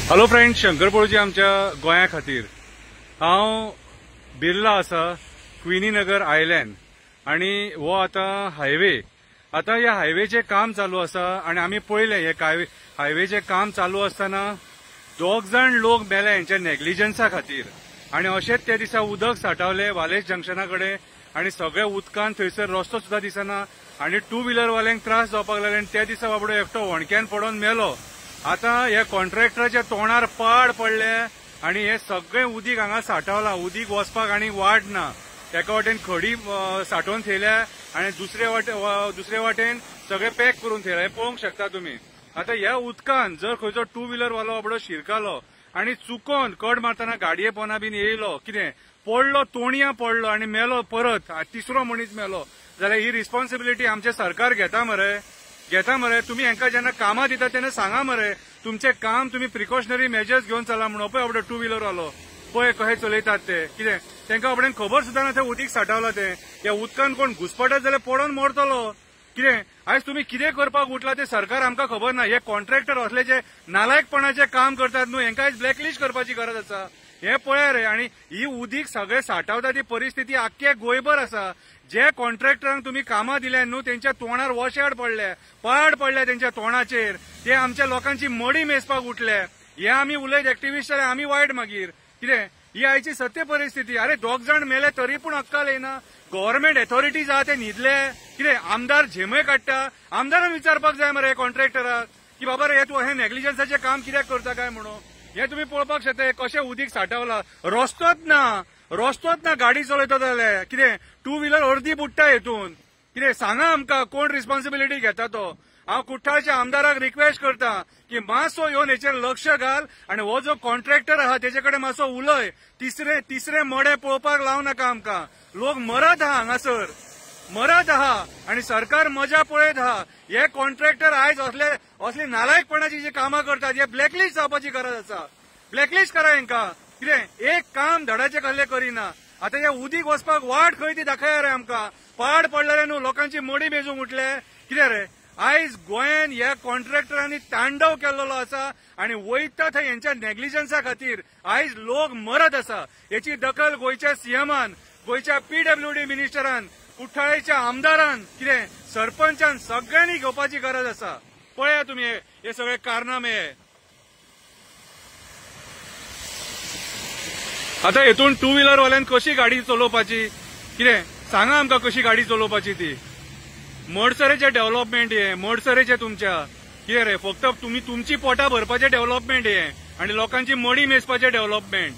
Hello friend, Shankar पळोवची आमच्या गोंया खातीर हांव बिर्ला आसा क्विनी नगर आयलँड आणि हो आता हायवे आता ह्या हायवेचे काम चालू आसा आणि आम्ही पळयले हे हायवेचे काम चालू असताना 2 जण लोक मेले यांच्या नेग्लिजन्सा खातीर आणि अशेंच त्या दिसा उदक साठवले वालेस जंक्शना कडेन आणि सगळे उदकान थंयसर रस्तो सुद्धा दिसना आणि 2 व्हीलर वाल्यांक त्रास जावपाक लागले आणि त्या दिसा बाबडो एकटो होणक्यान पडून मेलो। आता हे कॉन्ट्रॅक्टराच्या तोंडार पाड पडले आणि हे सगळे उदीक हांगा साठवला, उदीक वचपाक आणि वाट ना। एका वाटेन खडी साठोवन थेयल्या आणि दुसरे वाटेन सगळे पॅक करून थेयला, हे पळोवंक शकता तुम्ही। आता ह्या उदकान जर खंयचो 2 व्हीलर वालो बाबडो शिरकालो आणि चुकोन कड मारतना गाडये पोना बीन येयलो, कितें पडलो, तोणया पडलो आणि मेलो, परत तिसरो मनीस मेलो, जाल्यार ही रिस्पॉन्सिबिलिटी आमचे सरकार घेता मरे। तुम्ही हांकां जेन्ना कामां दिता तेन्ना सांगा मरे, तुमचे काम तुम्ही प्रिकॉशनरी मेजर्स घेवन चला म्हणून। पळय बाबडो 2 व्हीलर वालो पळय कशे चलयतात ते, कितें तांकां बाबड्यान खबर सुद्दां ना थंय उदीक साठवला ते। ह्या उदकान कोण घुसपटत जाल्यार पडोन मरतलो, कितें आयज तुम्ही कितें करपाक उठला ते सरकार आमकां खबर ना। हे कॉन्ट्रॅक्टर असले जे नालायकपणाचे काम करतात न्हू, हांकां आयज ब्लॅकलिस्ट करपाची गरज आसा। हे पळय रे, आणि ही उदीक सगळे साठवता ती परिस्थिती आख्खे गोंयभर आसा। जे कॉन्ट्रॅक्टरांक तुम्ही कामां दिल्या न्हू त्यांच्या तोंडार वॉशेड पडले, पाड पडले त्यांच्या तोंडाचेर, ते आमच्या लोकांची मडी मेजपाक उठले। हे आमी उलयत एक्टिव्हिस्ट जाल्यार आमी वायट मागीर, कितें ही आयची सत्य परिस्थिती। अरे 2 जण मेले तरी पूण अक्कल येना, गव्हर्नमेंट अथॉरिटीज आहा ते न्हिदले, कितें आमदार झेमय काडटा। आमदारान विचारपाक जाय मरे कॉन्ट्रॅक्टराक की बाबा रे तूं हे नेग्लिजन्साचें काम कित्याक करता काय म्हणून। हे तुम्ही पळोवपाक शकता कशें उदीक साठवला, रस्तोच ना गाडी चलयता जाल्यार, कितें 2 व्हीलर अर्दी बुडटा हेतून, कितें सांगा आमकां कोण रिस्पॉन्सिबिलिटी घेता तो। हांव कुठ्ठाळच्या आमदाराक रिक्वेस्ट करता की मातसो येवन हेचेर लक्ष घाल आणि हो जो कॉन्ट्रॅक्टर आहा तेचे कडेन मातसो उलय। तिसरे मडे पळोवपाक लाव नाका आमकां, लोक मरत आहा हांगासर, मरत आहा आणि सरकार मजा पळयत आहा। हे कॉन्ट्रॅक्टर आयज असली नालायकपणाची जी कामां करतात हे ब्लॅकलिस्ट जावपाची गरज आसा। ब्लॅकलिस्ट करा हांकां, कितें एक काम धडाचे कहले करिना। आता हे उदीक वचपाक वाट खंय ती दाखया रे आमकां, पाड पडलेले न्हू, लोकांची मडी मेजूंक उठले, कितें रे। आयज गोंयान ह्या कॉन्ट्रॅक्टरांनी तांडव केल्लो आसा आणि वयता थंय यांच्या नेग्लिजन्सा खातीर आयज लोक मरत आसा। याची दखल गोंयच्या सीएमान, गोंयच्या PWD मिनिस्टरान, कुठ्ठाळेच्या आमदारान, कितें सरपंचान सगळ्यांनी घेवपाची गरज आसा। पळया तुम्ही हे सगळे कारनामे। आता हेतून 2 व्हीलर वाल्यान कशी गाडी चलोवपाची, कितें सांगा आमकां कशी गाडी चलोवपाची ती। मडसरेचे डेव्हलपमेंट हे, मडसरेचे तुमच्या, कितें रे फक्त तुम्ही तुमची पोटां भरपाचे डेव्हलपमेंट हे आणि लोकांची मडी मेजपाचे डेव्हलपमेंट।